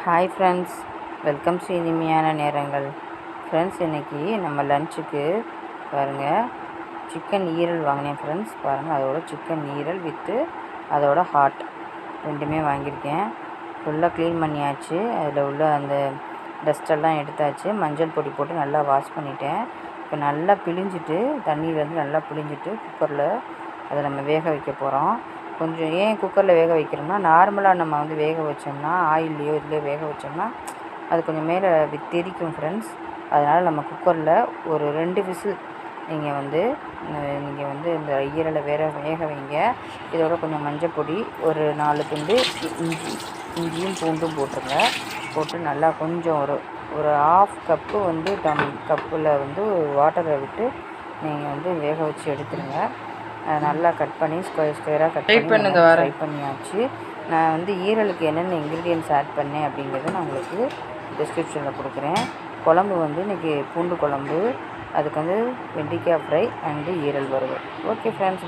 Hi friends, welcome to இனிமையான நேரங்கள். Friends, இன்றைக்கி நம்ம லஞ்சுக்கு பாருங்கள் சிக்கன் ஈரல் வாங்கினேன் ஃப்ரெண்ட்ஸ். பாருங்கள், அதோட சிக்கன் ஈரல் வித்து அதோட ஹார்ட் ரெண்டுமே வாங்கியிருக்கேன். ஃபுல்லாக க்ளீன் பண்ணியாச்சு. அதில் உள்ள அந்த டஸ்ட்டெல்லாம் எடுத்தாச்சு. மஞ்சள் பொடி போட்டு நல்லா வாஷ் பண்ணிட்டேன். இப்போ நல்லா பிழிஞ்சிட்டு தண்ணியிலேருந்து நல்லா பிழிஞ்சிட்டு குக்கரில் அதை நம்ம வேக வைக்க போகிறோம். கொஞ்சம் ஏன் குக்கரில் வேக வைக்கிறோம்னா, நார்மலாக நம்ம வந்து வேக வச்சோம்னா ஆயில்லையோ இதுலேயோ வேக வச்சோம்னா அது கொஞ்சம் மேலே தெரிக்கும் ஃப்ரெண்ட்ஸ். அதனால் நம்ம குக்கரில் ஒரு 2 விசில் நீங்கள் வந்து இந்த ஈரலை வேக வைங்க. இதோட கொஞ்சம் மஞ்சள் பொடி, ஒரு 4 துண்டு இஞ்சியும் பூண்டும் போட்டுருங்க. போட்டு நல்லா கொஞ்சம் ஒரு ½ கப்பு வந்து கப்பில் வந்து வாட்டரை விட்டு நீங்கள் வந்து வேக வச்சு எடுத்துருங்க. நல்லா கட் பண்ணி ஸ்கொயராக கட் பண்ணி ஃப்ரை பண்ணியாச்சு. நான் வந்து ஈரலுக்கு என்னென்ன இன்க்ரீடியன்ட்ஸ் ஆட் பண்ணேன் அப்படிங்கிறத நான் உங்களுக்கு டிஸ்கிரிப்ஷனில் கொடுக்குறேன். குழம்பு வந்து இன்றைக்கி பூண்டு குழம்பு, அதுக்கு வந்து வெண்டைக்காய் ஃப்ரை அண்டு ஈரல் வறுவல். Okay friends.